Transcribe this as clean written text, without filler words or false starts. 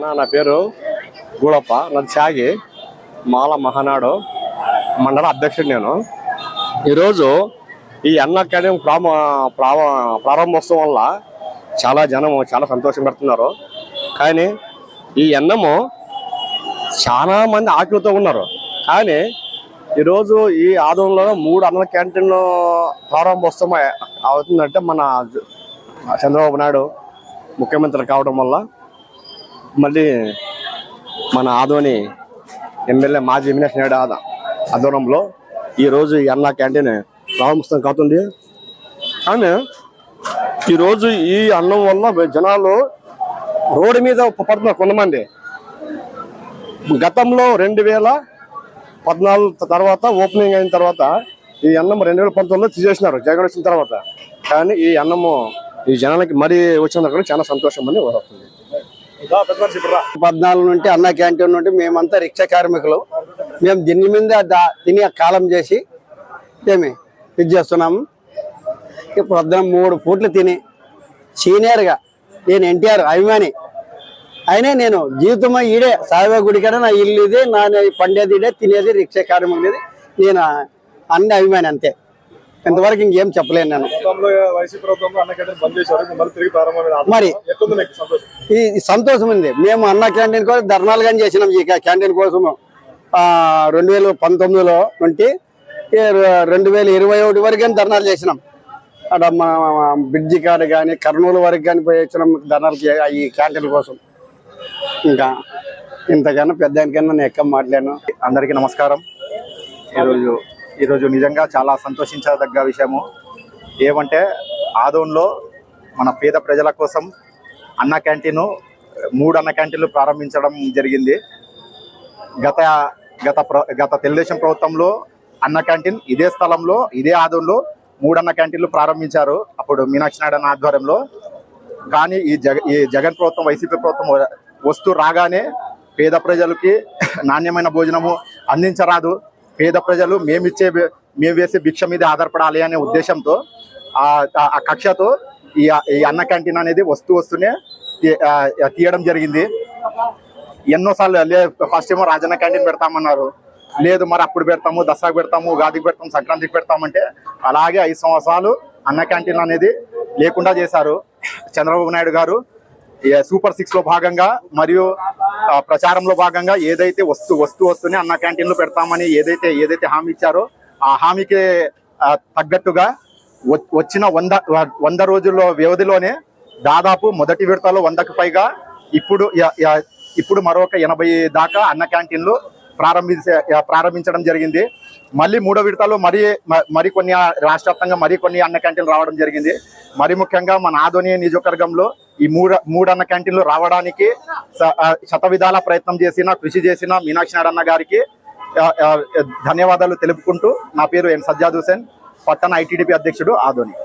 నా పేరు గూడప్ప, నాది చాగి మాల మహానాడు మండల అధ్యక్షుడు. నేను ఈరోజు ఈ అన్న క్యాంటీన్ ప్రారంభోత్సవం వల్ల చాలా జనం చాలా సంతోషం పెడుతున్నారు. కానీ ఈ అన్నము చాలా మంది ఆకలితో ఉన్నారు. కానీ ఈరోజు ఈ ఆదంలో 3 అన్న క్యాంటీన్లు ప్రారంభోత్సవం అవుతుందంటే మన చంద్రబాబు నాయుడు ముఖ్యమంత్రి కావడం వల్ల, మళ్ళీ మన ఆదోని ఎమ్మెల్యే మాజీ మీనాక్షి నాయుడు ఆధ్వర్యంలో ఈరోజు ఈ అన్న క్యాంటీన్ ప్రారంభోత్సవం కావుతుంది. కానీ ఈరోజు ఈ అన్నం వల్ల జనాలు రోడ్డు మీద పడుతున్నారు కొంతమంది. గతంలో 2014 తర్వాత ఓపెనింగ్ అయిన తర్వాత ఈ అన్నం 2019లో తీసేసినారు జగన్ వచ్చిన తర్వాత. కానీ ఈ అన్నము ఈ జనాలకి మరీ వచ్చినందుకు చాలా సంతోషం అని వస్తుంది. 14 నుండి అన్న క్యాంటీన్ నుండి మేమంతా రిక్షా కార్మికులు. మేము దీని మీద తిని కాలం చేసి ఇది చేస్తున్నాము. ఇప్పుడు 3 పూట్లు తిని సీనియర్గా నేను ఎన్టీఆర్ అభిమాని అయినా నేను జీవితం ఈడే సాయిబా గుడికాడ నా ఇల్లు ఇదే, నా పండేది ఇదే, తినేది రిక్షా కార్మికులు. నేను అన్ని అభిమాని అంతే, ఇంతవరకు ఇంకేం చెప్పలేను. నేను మరి ఈ సంతోషం ఉంది. మేము అన్న క్యాంటీన్ కోసం ధర్నాలు కానీ చేసినాం. ఈ క్యాంటీన్ కోసము 2019లో నుండి 2021 వరకు కానీ ధర్నాలు చేసినాం. అక్కడ మా బ్రిడ్జి కాడ కానీ కర్నూలు వరకు కానీ పోయి వచ్చినాం ధర్నాలు ఈ క్యాంటీన్ కోసం. ఇంకా ఇంతకన్నా పెద్దానికన్నా నేను ఎక్క మాట్లాడాను. అందరికీ నమస్కారం. ఈరోజు నిజంగా చాలా సంతోషించదగ్గ విషయము ఏమంటే ఆదోన్లో మన పేద ప్రజల కోసం అన్న క్యాంటీను 3 అన్న క్యాంటీన్లు ప్రారంభించడం జరిగింది. గత తెలుగుదేశం ప్రభుత్వంలో అన్న క్యాంటీన్ ఇదే స్థలంలో ఇదే ఆదోన్లో 3 అన్న క్యాంటీన్లు ప్రారంభించారు అప్పుడు మీనాక్షి నాయుడు ఆధ్వర్యంలో. కానీ ఈ జగన్ ప్రభుత్వం వైసీపీ ప్రభుత్వం వస్తూ రాగానే పేద ప్రజలకి నాణ్యమైన భోజనము అందించరాదు, పేద ప్రజలు మేము వేసే భిక్ష మీద ఆధారపడాలి అనే ఉద్దేశంతో ఆ కక్షతో ఈ అన్న క్యాంటీన్ అనేది వస్తూనే తీయడం జరిగింది. ఎన్నోసార్లు ఫస్ట్ ఏమో రాజన్న క్యాంటీన్ పెడతామన్నారు, లేదు మరి అప్పుడు పెడతాము, దసరాకు పెడతాము, ఉగాదికి పెడతాము, సంక్రాంతికి పెడతామంటే అలాగే 5 సంవత్సరాలు అన్న క్యాంటీన్ అనేది లేకుండా చేశారు. చంద్రబాబు నాయుడు గారు సూపర్ 6 లో భాగంగా మరియు ప్రచారంలో భాగంగా ఏదైతే వస్తూనే అన్న క్యాంటీన్లు పెడతామని ఏదైతే హామీ ఇచ్చారో ఆ హామీకి తగ్గట్టుగా వచ్చిన 100 రోజుల్లో వ్యవధిలోనే దాదాపు మొదటి విడతలో 100కు పైగా ఇప్పుడు మరొక 80 దాకా అన్న క్యాంటీన్లు ప్రారంభించడం జరిగింది. మళ్ళీ 3వ విడతలో మరికొన్ని రాష్ట్ర వ్యాప్తంగా మరికొన్ని అన్న క్యాంటీన్లు రావడం జరిగింది. మరి ముఖ్యంగా మన ఆదోని నియోజకవర్గంలో ఈ 3 అన్న క్యాంటీన్లు రావడానికి శతవిధాల ప్రయత్నం కృషి చేసిన మీనాక్షి నాయుడు అన్న గారికి ధన్యవాదాలు తెలుపుకుంటూ, నా పేరు ఎన్ సజ్జాద్ హుసేన్, పట్టణ ఐటీడీపీ అధ్యక్షుడు ఆదోని.